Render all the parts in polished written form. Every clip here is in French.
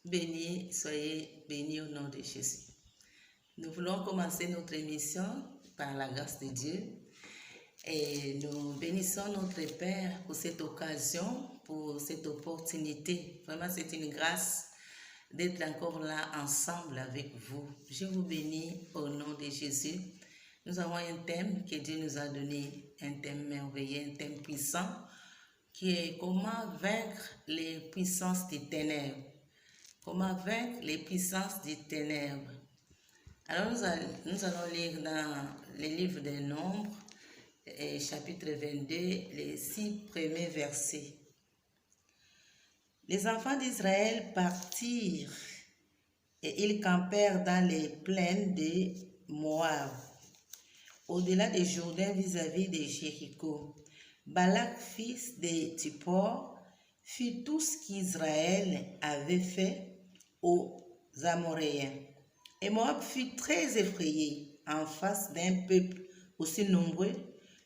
bénis, soyez bénis au nom de Jésus. Nous voulons commencer notre émission par la grâce de Dieu et nous bénissons notre Père pour cette occasion, pour cette opportunité. Vraiment, c'est une grâce d'être encore là ensemble avec vous. Je vous bénis au nom de Jésus. Nous avons un thème que Dieu nous a donné, un thème merveilleux, un thème puissant, qui est comment vaincre les puissances des ténèbres. Comment vaincre les puissances des ténèbres. Alors nous allons lire dans les livres des Nombres, chapitre 22, les 6 premiers versets. Les enfants d'Israël partirent et ils campèrent dans les plaines de Moab, au-delà des Jourdains vis-à-vis de Jéricho. Balak, fils de Tsippor, fit tout ce qu'Israël avait fait aux Amoréens. Et Moab fut très effrayé en face d'un peuple aussi nombreux.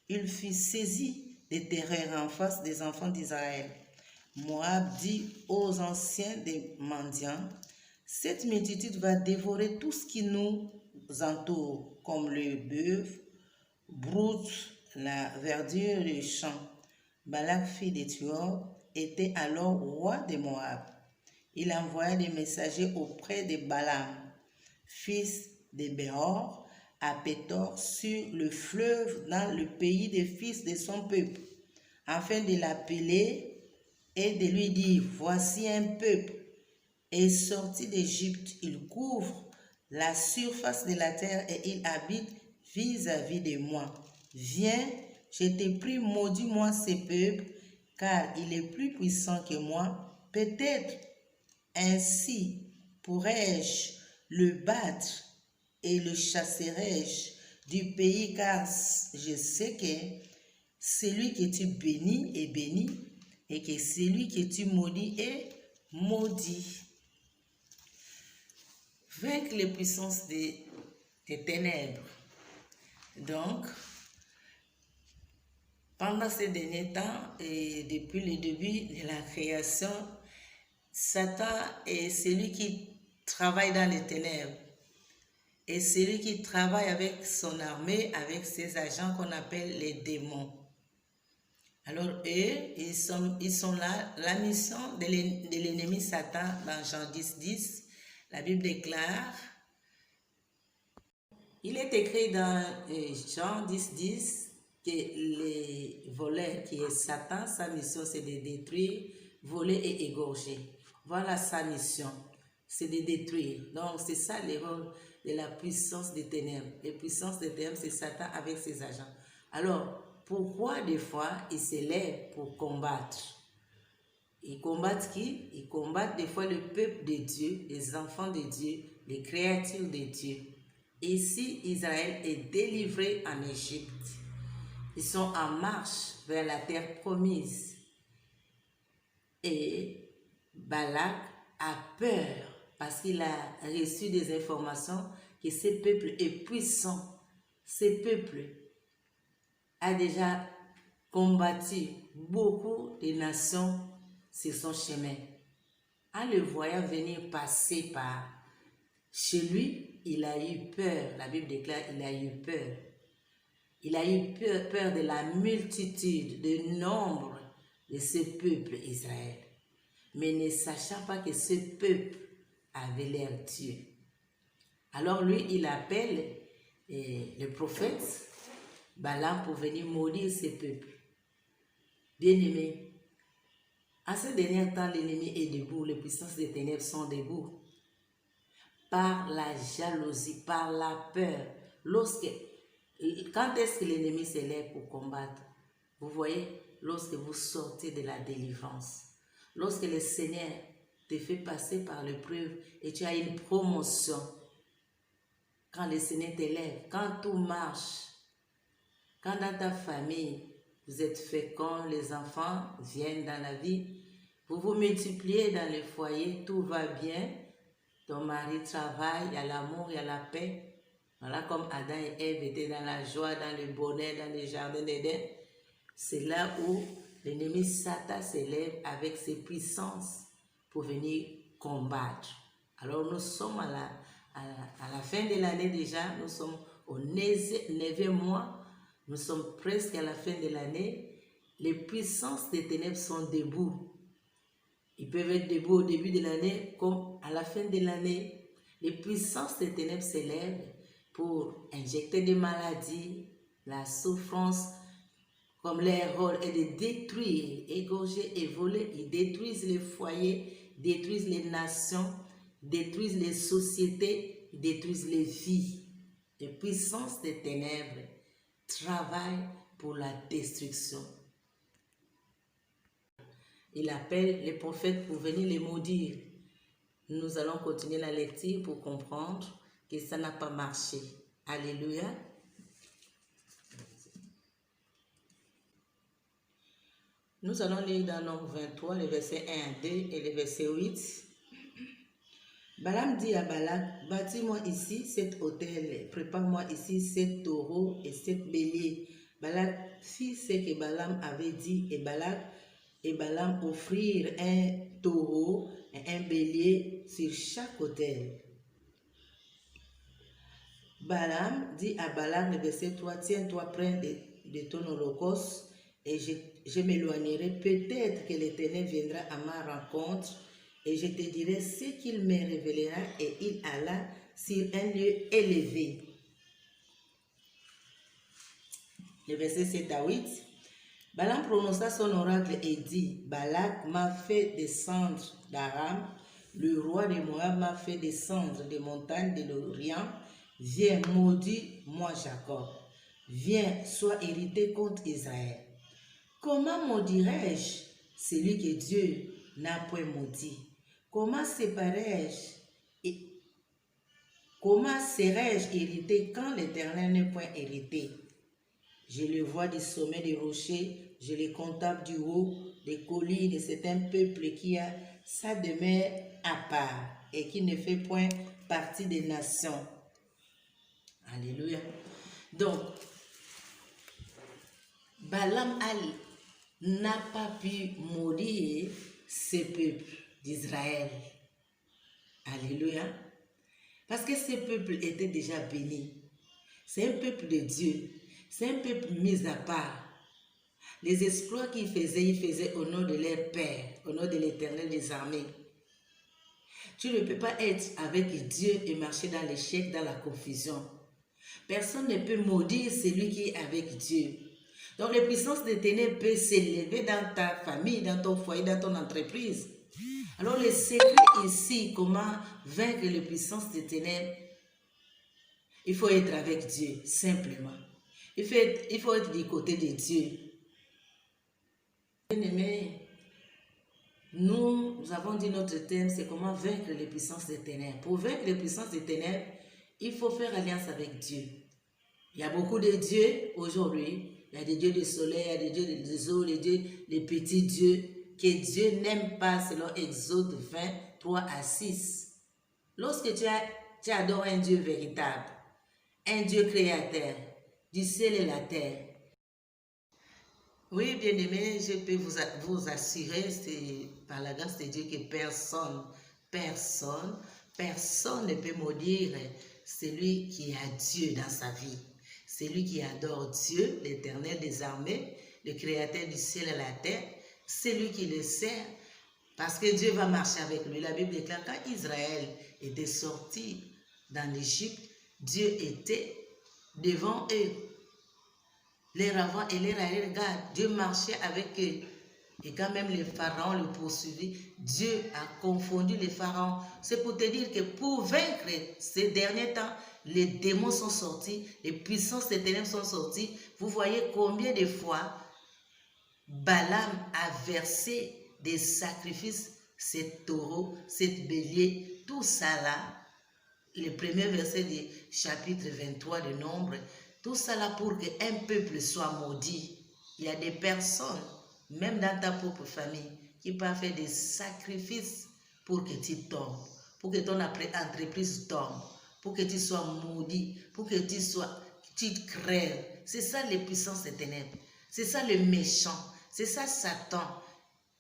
Il fut saisi de terreur en face des enfants d'Israël. Moab dit aux anciens des mendiants, « Cette multitude va dévorer tout ce qui nous entoure, comme le bœuf, broute, la verdure du champ. » Balak, fils de Tsippor, était alors roi de Moab. Il envoya des messagers auprès de Balaam, fils de Béor, à Pétor, sur le fleuve, dans le pays des fils de son peuple, afin de l'appeler et de lui dire, « Voici un peuple est sorti d'Égypte, il couvre la surface de la terre et il habite vis-à-vis de moi. Viens, je te prie, maudis-moi ce peuple, car il est plus puissant que moi. Peut-être ainsi pourrais-je le battre et le chasserai-je du pays, car je sais que celui que tu bénis est béni et que celui que tu maudis est maudit. » Vaincre les puissances des ténèbres. Donc, pendant ces derniers temps et depuis le début de la création, Satan est celui qui travaille dans les ténèbres et celui qui travaille avec son armée, avec ses agents qu'on appelle les démons. Alors eux, ils sont là. La mission de l'ennemi Satan dans Jean 10, la Bible déclare, il est écrit dans Jean 10, que les voleurs qui est Satan, sa mission c'est de détruire, voler et égorger. Voilà sa mission, c'est de détruire. Donc c'est ça le rôle de la puissance des ténèbres. La puissance des ténèbres, c'est Satan avec ses agents. Alors, pourquoi des fois ils s'élèvent pour combattre? Ils combattent qui? Ils combattent des fois le peuple de Dieu, les enfants de Dieu, les créatures de Dieu. Ici, Israël est délivré en Égypte. Ils sont en marche vers la terre promise. Et Balak a peur parce qu'il a reçu des informations que ce peuple est puissant. Ce peuple a déjà combattu beaucoup de nations sur son chemin. En le voyant venir passer par chez lui, il a eu peur. La Bible déclare qu'il a eu peur. Il a eu peur de la multitude, du nombre de ce peuple Israël. Mais ne sachant pas que ce peuple avait l'air Dieu. Alors lui, il appelle le prophète Balaam pour venir maudire ce peuple. Bien-aimé, en ce dernier temps, l'ennemi est debout, les puissances des ténèbres sont debout. Par la jalousie, par la peur. Quand est-ce que l'ennemi s'élève pour combattre? Vous voyez, lorsque vous sortez de la délivrance, lorsque le Seigneur te fait passer par l'épreuve et tu as une promotion, quand le Seigneur t'élève, quand tout marche, quand dans ta famille, vous êtes fécond, les enfants viennent dans la vie, vous vous multipliez dans le foyer, tout va bien, ton mari travaille, il y a l'amour, il y a la paix. Voilà comme Adam et Ève étaient dans la joie, dans le bonheur, dans le jardin d'Éden. C'est là où l'ennemi Satan s'élève avec ses puissances pour venir combattre. Alors nous sommes à la fin de l'année déjà, nous sommes au 9e mois, nous sommes presque à la fin de l'année. Les puissances des ténèbres sont debout. Ils peuvent être debout au début de l'année comme à la fin de l'année. Les puissances des ténèbres s'élèvent pour injecter des maladies, la souffrance, comme leur rôle est de détruire, égorger et voler. Ils détruisent les foyers, détruisent les nations, détruisent les sociétés, détruisent les vies. Les puissances des ténèbres travaillent pour la destruction. Il appelle les prophètes pour venir les maudire. Nous allons continuer la lecture pour comprendre que ça n'a pas marché. Alléluia. Nous allons lire dans Nombre 23, les versets 1 à 2 et les versets 8. Balaam dit à Balak, bâtis-moi ici cet autel, prépare-moi ici 7 taureaux et 7 béliers. Balak fit ce que Balaam avait dit et Balaam offrirent un taureau et un bélier sur chaque autel. Balaam dit à Balak, le verset 3, tiens-toi près de ton holocauste et je m'éloignerai. Peut-être que l'Éternel viendra à ma rencontre et je te dirai ce qu'il me révélera, et il alla sur un lieu élevé. Le verset 7 à 8. Balaam prononça son oracle et dit, Balak m'a fait descendre d'Aram, le roi de Moab m'a fait descendre des montagnes de l'Orient. Viens, maudis-moi Jacob. Viens, sois irrité contre Israël. Comment maudirais-je celui que Dieu n'a point maudit? Comment serais-je irrité quand l'Éternel n'est point irrité? Je le vois du sommet des rochers, je le contemple du haut des collines. C'est un peuple qui a sa demeure à part et qui ne fait point partie des nations. Alléluia. Donc, Balaam n'a pas pu maudire ce peuple d'Israël. Alléluia. Parce que ce peuple était déjà béni. C'est un peuple de Dieu. C'est un peuple mis à part. Les exploits qu'ils faisaient, ils faisaient au nom de leur Père, au nom de l'Éternel des armées. Tu ne peux pas être avec Dieu et marcher dans l'échec, dans la confusion. Personne ne peut maudire celui qui est avec Dieu. Donc les puissances des ténèbres peuvent s'élever dans ta famille, dans ton foyer, dans ton entreprise. Alors le secret ici, comment vaincre les puissances des ténèbres? Il faut être avec Dieu, simplement. Il faut être du côté de Dieu. Bien-aimés, nous avons dit notre thème, c'est comment vaincre les puissances des ténèbres. Pour vaincre les puissances des ténèbres, il faut faire alliance avec Dieu. Il y a beaucoup de dieux aujourd'hui. Il y a des dieux du soleil, il y a des dieux des eaux, les petits dieux que Dieu n'aime pas selon Exode 20, 3 à 6. Lorsque tu adores un Dieu véritable, un Dieu créateur, du ciel et la terre. Oui, bien-aimés, je peux vous assurer, c'est par la grâce de Dieu que personne ne peut maudire celui qui a Dieu dans sa vie. Celui qui adore Dieu, l'Éternel des armées, le Créateur du ciel et la terre, celui qui le sert, parce que Dieu va marcher avec lui. La Bible déclare quand Israël était sorti dans l'Égypte, Dieu était devant eux, les avant et les arrière-garde. Dieu marchait avec eux. Et quand même les pharaons le poursuivaient, Dieu a confondu les pharaons. C'est pour te dire que pour vaincre ces derniers temps, les démons sont sortis, les puissances des ténèbres sont sorties. Vous voyez combien de fois Balaam a versé des sacrifices, ces taureaux, ces béliers, tout ça là. Le premier verset du chapitre 23 de Nombre, tout ça là pour qu'un peuple soit maudit. Il y a des personnes, même dans ta propre famille, qui peuvent faire des sacrifices pour que tu tombes, pour que ton entreprise tombe, pour que tu sois maudit, pour que tu crèves. C'est ça les puissances des ténèbres. C'est ça le méchant. C'est ça Satan.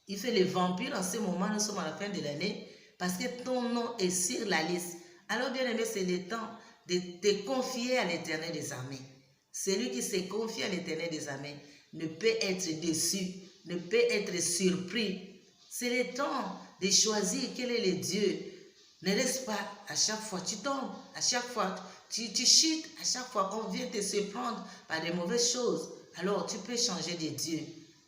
Il fait les vampires en ce moment, nous sommes à la fin de l'année. parce que ton nom est sur la liste. Alors, bien aimé, c'est le temps de te confier à l'Éternel des armées. Celui qui se confie à l'Éternel des armées ne peut être déçu, ne peut être surpris. C'est le temps de choisir quel est le Dieu. Ne reste pas à chaque fois, tu tombes, à chaque fois, tu chutes, à chaque fois, on vient te surprendre par des mauvaises choses. Alors, tu peux changer de Dieu.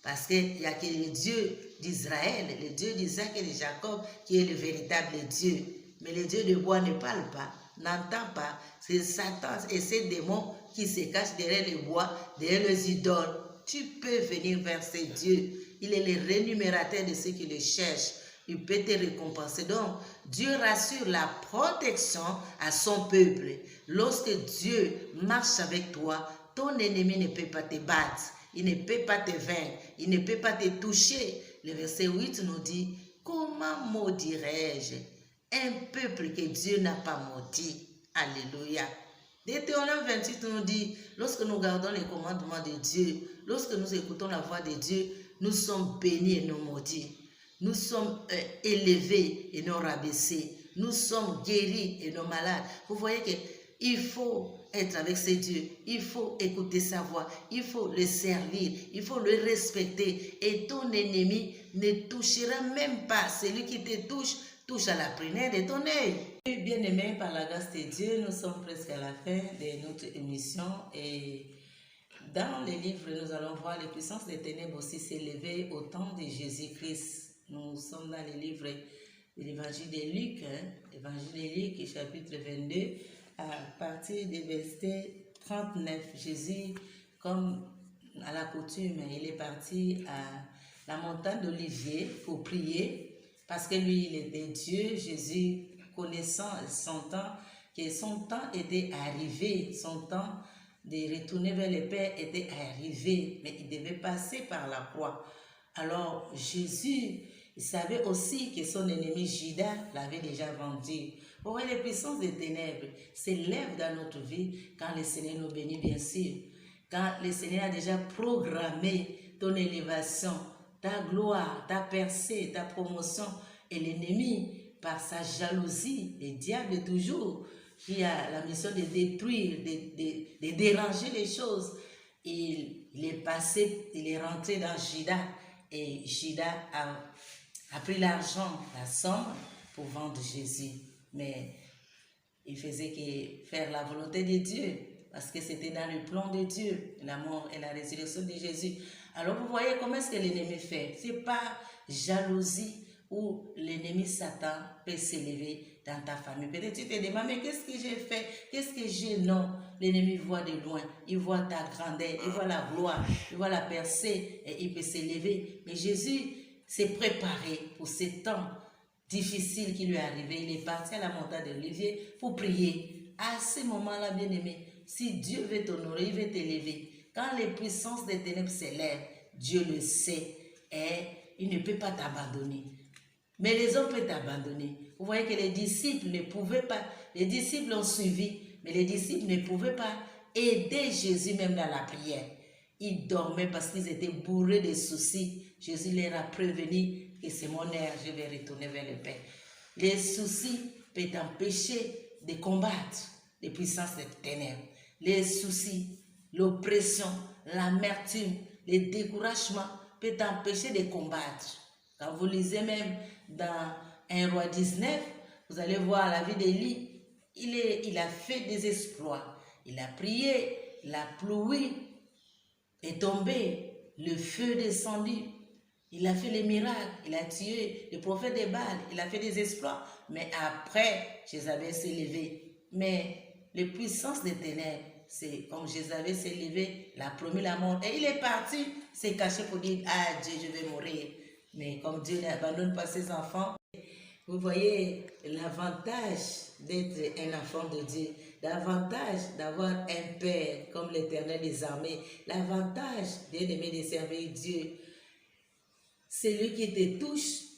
Parce qu'il n'y a que le Dieu d'Israël, le Dieu d'Isaac et de Jacob qui est le véritable Dieu. Mais le Dieu de bois ne parle pas, n'entend pas. C'est Satan et ses démons qui se cachent derrière les bois, derrière les idoles. Tu peux venir vers ce Dieu. Il est le rémunérateur de ceux qui le cherchent. Il peut te récompenser. Donc, Dieu rassure la protection à son peuple. Lorsque Dieu marche avec toi, ton ennemi ne peut pas te battre. Il ne peut pas te vaincre. Il ne peut pas te toucher. Le verset 8 nous dit, comment maudirais-je un peuple que Dieu n'a pas maudit? Alléluia. Deutéronome 28 nous dit, lorsque nous gardons les commandements de Dieu, lorsque nous écoutons la voix de Dieu, nous sommes bénis et non maudits. Nous sommes élevés et non rabaissés. Nous sommes guéris et non malades. Vous voyez qu'il faut être avec ce Dieu. Il faut écouter sa voix. Il faut le servir. Il faut le respecter. Et ton ennemi ne touchera même pas. Celui qui te touche à la prunelle de ton œil. Bien-aimés, par la grâce de Dieu, nous sommes presque à la fin de notre émission. Et dans les livres, nous allons voir les puissances des ténèbres aussi s'élever au temps de Jésus-Christ. Nous sommes dans les livres de l'évangile de Luc, l'évangile de Luc, chapitre 22, à partir du verset 39. Jésus, comme à la coutume, il est parti à la montagne d'Olivier pour prier, parce que lui, il était Dieu. Jésus, connaissant son temps, que son temps était arrivé, son temps de retourner vers le Père était arrivé, mais il devait passer par la croix. Alors, Jésus, il savait aussi que son ennemi Judas l'avait déjà vendu. Vous voyez, les puissances des ténèbres s'élèvent dans notre vie quand le Seigneur nous bénit, bien sûr. Quand le Seigneur a déjà programmé ton élévation, ta gloire, ta percée, ta promotion, et l'ennemi, par sa jalousie, le diable toujours, qui a la mission de détruire, de déranger les choses. Il est passé, il est rentré dans Judas, et Judas a pris l'argent, la somme, pour vendre Jésus. Mais il faisait que faire la volonté de Dieu, parce que c'était dans le plan de Dieu, la mort et la résurrection de Jésus. Alors vous voyez comment est-ce que l'ennemi fait. Ce n'est pas jalousie où l'ennemi Satan peut s'élever dans ta famille. Peut-être tu te demandes, mais qu'est-ce que j'ai fait? Qu'est-ce que j'ai? Non, l'ennemi voit de loin. Il voit ta grandeur, il voit la gloire, il voit la percée et il peut s'élever. Mais Jésus s'est préparé pour ce temps difficile qui lui est arrivé. Il est parti à la montagne d'Olivier pour prier. À ce moment-là, bien-aimé, si Dieu veut t'honorer, il veut t'élever. Quand les puissances des ténèbres s'élèvent, Dieu le sait et il ne peut pas t'abandonner. Mais les hommes peuvent t'abandonner. Vous voyez que les disciples ne pouvaient pas, les disciples ont suivi, mais les disciples ne pouvaient pas aider Jésus même dans la prière. Ils dormaient parce qu'ils étaient bourrés de soucis. Jésus leur a prévenu que c'est mon heure, je vais retourner vers le Père. Les soucis peuvent t'empêcher de combattre les puissances des ténèbres. Les soucis, l'oppression, l'amertume, le découragement peuvent t'empêcher de combattre. Quand vous lisez même dans 1 Roi 19, vous allez voir la vie d'Élie. Il a fait des exploits. Il a prié, la pluie est tombée, le feu descendu. Il a fait les miracles, il a tué le prophète de Baal, il a fait des exploits. Mais après, Jézabel s'est levé. Mais les puissances des ténèbres, c'est comme Jézabel s'est levé, il a promis la mort. Et il est parti, s'est caché pour dire, ah Dieu, je vais mourir. Mais comme Dieu n'abandonne pas ses enfants, vous voyez l'avantage d'être un enfant de Dieu, l'avantage d'avoir un Père comme l'Éternel des armées, l'avantage d'aimer de servir Dieu. Celui qui te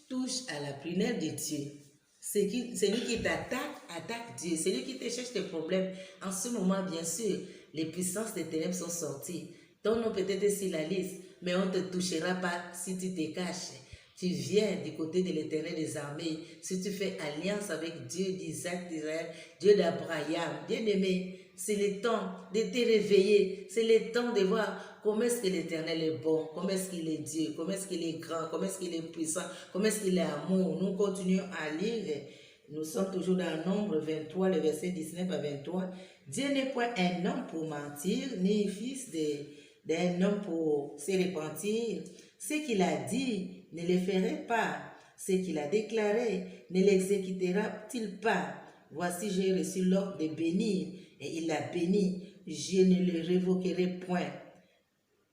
touche à la prunelle de Dieu. Celui qui t'attaque, attaque Dieu. Celui qui te cherche des problèmes. En ce moment, bien sûr, les puissances des ténèbres sont sorties. Ton nom peut être sur la liste, mais on ne te touchera pas si tu te caches. tu viens du côté de l'Éternel des armées, si tu fais alliance avec Dieu d'Isaac, d'Israël, Dieu d'Abraham, bien-aimé, c'est le temps de te réveiller, c'est le temps de voir comment est-ce que l'Éternel est bon, comment est-ce qu'il est Dieu, comment est-ce qu'il est grand, comment est-ce qu'il est puissant, comment est-ce qu'il est amour. Nous continuons à lire, nous sommes toujours dans Nombre 23, le verset 19 à 23. Dieu n'est point un homme pour mentir, ni fils d'un homme pour se repentir. Ce qu'il a dit, ne le ferait pas. Ce qu'il a déclaré, ne l'exécutera-t-il pas? Voici, j'ai reçu l'ordre de bénir, et il l'a béni. Je ne le révoquerai point.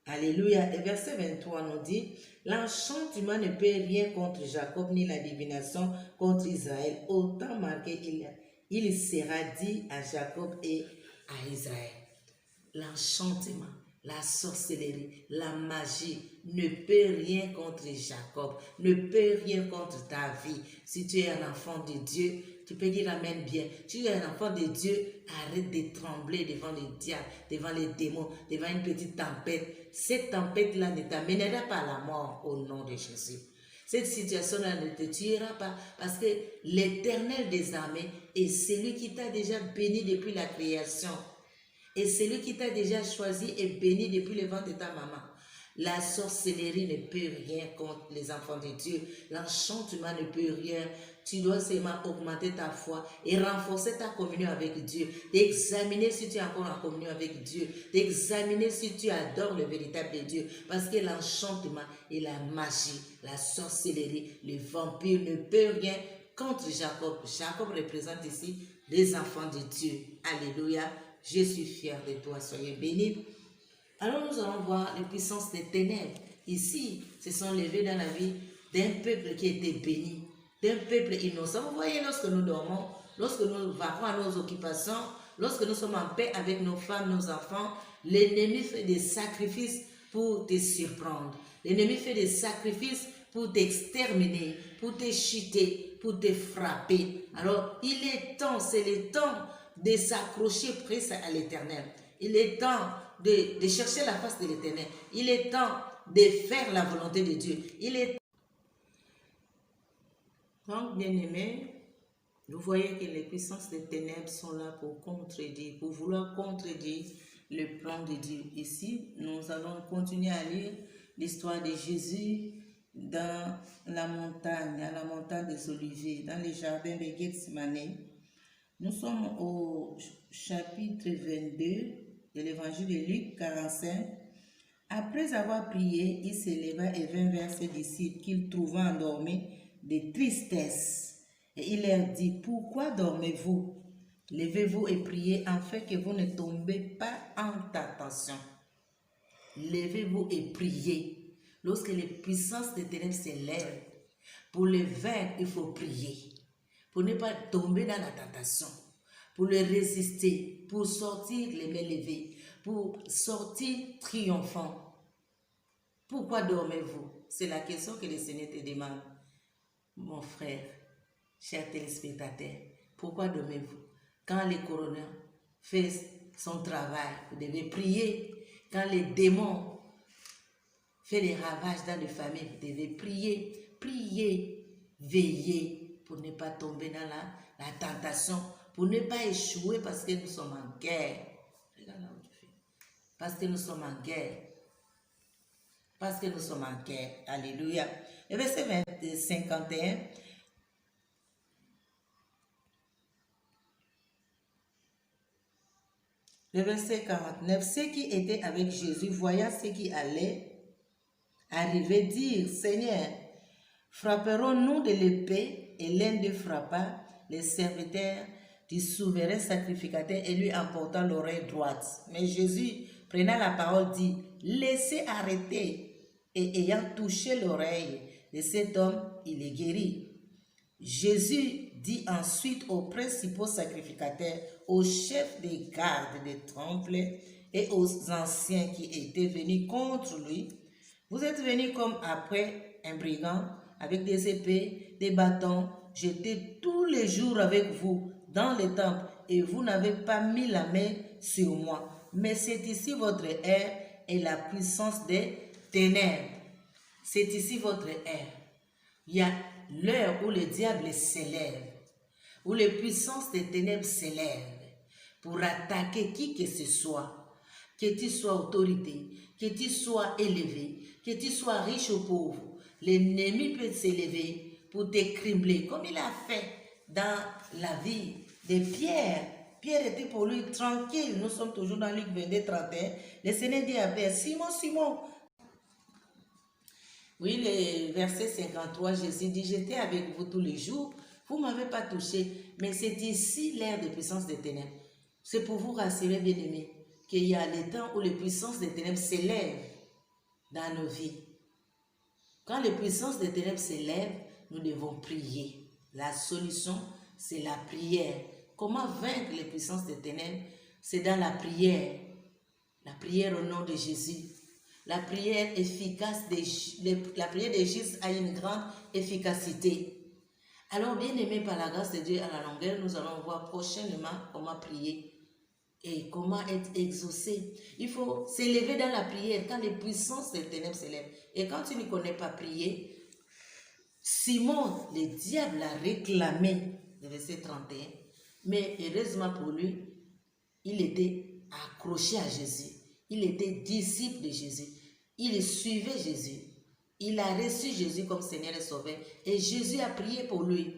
Alléluia. Et verset 23 nous dit, l'enchantement ne peut rien contre Jacob, ni la divination contre Israël. Autant marqué, il sera dit à Jacob et à Israël. L'enchantement, la sorcellerie, la magie ne peut rien contre Jacob, ne peut rien contre ta vie. Si tu es un enfant de Dieu, tu peux dire amen bien. Si tu es un enfant de Dieu, arrête de trembler devant les diables, devant les démons, devant une petite tempête. Cette tempête-là ne t'amènera pas à la mort au nom de Jésus. Cette situation-là ne te tuera pas parce que l'Éternel des armées est celui qui t'a déjà béni depuis la création. Et celui qui t'a déjà choisi et béni depuis le ventre de ta maman. La sorcellerie ne peut rien contre les enfants de Dieu. L'enchantement ne peut rien. Tu dois seulement augmenter ta foi et renforcer ta communion avec Dieu. D'examiner si tu es encore en communion avec Dieu. D'examiner si tu adores le véritable Dieu. Parce que l'enchantement et la magie, la sorcellerie, le vampire ne peut rien contre Jacob. Jacob représente ici les enfants de Dieu. Alléluia. Je suis fier de toi, soyez bénis. Alors nous allons voir les puissances des ténèbres. Ici, se sont levées dans la vie d'un peuple qui était béni, d'un peuple innocent. Vous voyez, lorsque nous dormons, lorsque nous vaquons à nos occupations, lorsque nous sommes en paix avec nos femmes, nos enfants, l'ennemi fait des sacrifices pour te surprendre. L'ennemi fait des sacrifices pour t'exterminer, pour te chuter, pour te frapper. Alors, il est temps, c'est le temps de s'accrocher presque à l'Éternel. Il est temps de chercher la face de l'Éternel. Il est temps de faire la volonté de Dieu. Il est donc, bien-aimés, vous voyez que les puissances des ténèbres sont là pour contredire, pour vouloir contredire le plan de Dieu. Ici, nous allons continuer à lire l'histoire de Jésus dans la montagne des Oliviers, dans les jardins de Gethsemane. Nous sommes au chapitre 22 de l'évangile de Luc 45. Après avoir prié, il s'éleva et vint vers ses disciples qu'il trouva endormis de tristesse. Et il leur dit, pourquoi dormez-vous? Levez-vous et priez afin que vous ne tombez pas en tentation. Levez-vous et priez. Lorsque les puissances des ténèbres s'élèvent, pour les vaincre, il faut prier. Pour ne pas tomber dans la tentation, pour le résister, pour sortir les mains levées, pour sortir triomphant. Pourquoi dormez-vous? C'est la question que le Seigneur te demande. Mon frère, cher téléspectateur, pourquoi dormez-vous? Quand le coroner fait son travail, vous devez prier. Quand les démons font des ravages dans les familles, vous devez prier. Prier, veiller, pour ne pas tomber dans la tentation, pour ne pas échouer parce que nous sommes en guerre. Regarde là où tu fais. Parce que nous sommes en guerre. Parce que nous sommes en guerre. Alléluia. Le verset 51. Le verset 49. Ceux qui étaient avec Jésus, voyant ce qui allait arriver, dirent, Seigneur, frapperons-nous de l'épée? Et l'un d'eux frappa les serviteurs du souverain sacrificateur et lui emporta l'oreille droite. Mais Jésus, prenant la parole, dit, laissez arrêter. Et ayant touché l'oreille de cet homme, il est guéri. Jésus dit ensuite aux principaux sacrificateurs, aux chefs des gardes des temples et aux anciens qui étaient venus contre lui, vous êtes venus comme après un brigand, avec des épées, des bâtons, j'étais tous les jours avec vous dans le temple et vous n'avez pas mis la main sur moi. Mais c'est ici votre air et la puissance des ténèbres. C'est ici votre air. Il y a l'heure où le diable s'élève, où les puissances des ténèbres s'élèvent pour attaquer qui que ce soit, que tu sois autorité, que tu sois élevé, que tu sois riche ou pauvre. L'ennemi peut s'élever pour t'écrimbler, comme il a fait dans la vie de Pierre. Pierre était pour lui tranquille. Nous sommes toujours dans Luc 22, 31. Le Seigneur dit à Pierre, Simon, Simon. Oui, le verset 53, Jésus dit, j'étais avec vous tous les jours, vous ne m'avez pas touché, mais c'est ici l'ère des puissances des ténèbres. C'est pour vous rassurer, bien-aimés, qu'il y a les temps où les puissances des ténèbres s'élèvent dans nos vies. Quand les puissances des ténèbres s'élèvent, nous devons prier. La solution, c'est la prière. Comment vaincre les puissances des ténèbres? C'est dans la prière. La prière au nom de Jésus. La prière efficace, la prière des justes a une grande efficacité. Alors, bien aimé par la grâce de Dieu à la longueur, nous allons voir prochainement comment prier et comment être exaucé. Il faut s'élever dans la prière quand les puissances des ténèbres s'élèvent. Et quand tu ne connais pas prier, Simon, le diable l'a réclamé, le verset 31. Mais heureusement pour lui, il était accroché à Jésus. Il était disciple de Jésus. Il suivait Jésus. Il a reçu Jésus comme Seigneur et Sauveur. Et Jésus a prié pour lui.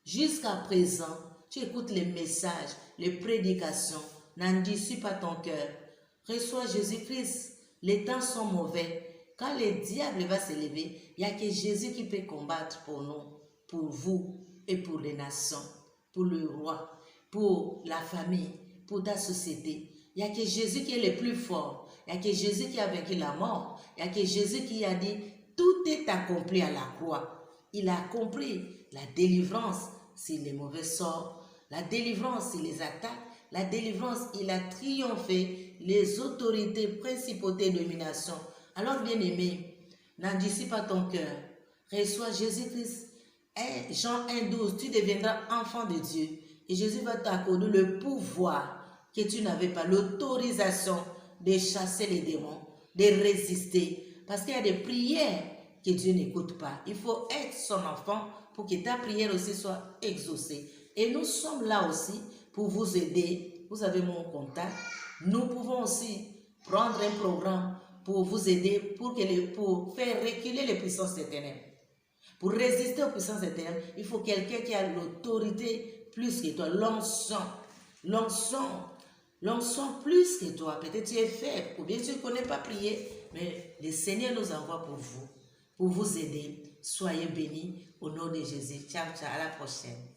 Jusqu'à présent, tu écoutes les messages, les prédications. N'endurcis pas ton cœur. Reçois Jésus-Christ. Les temps sont mauvais. Quand le diable va s'élever, il n'y a que Jésus qui peut combattre pour nous, pour vous et pour les nations, pour le roi, pour la famille, pour ta société. Il n'y a que Jésus qui est le plus fort. Il n'y a que Jésus qui a vaincu la mort. Il n'y a que Jésus qui a dit, tout est accompli à la croix. Il a accompli la délivrance sur les mauvais sorts, la délivrance sur les attaques, la délivrance, il a triomphé les autorités, principautés, dominations. Alors, bien-aimé, n'endurcis pas ton cœur. Reçois Jésus-Christ. Jean 1,12, tu deviendras enfant de Dieu. Et Jésus va t'accorder le pouvoir que tu n'avais pas, l'autorisation de chasser les démons, de résister. Parce qu'il y a des prières que Dieu n'écoute pas. Il faut être son enfant pour que ta prière aussi soit exaucée. Et nous sommes là aussi pour vous aider. Vous avez mon contact. Nous pouvons aussi prendre un programme pour vous aider, pour faire reculer les puissances des ténèbres. Pour résister aux puissances des ténèbres, il faut quelqu'un qui a l'autorité plus que toi, l'onction. L'onction plus que toi. Peut-être tu es faible, ou bien tu ne connais pas prier, mais le Seigneur nous envoie pour vous aider. Soyez bénis au nom de Jésus. Ciao, ciao, à la prochaine.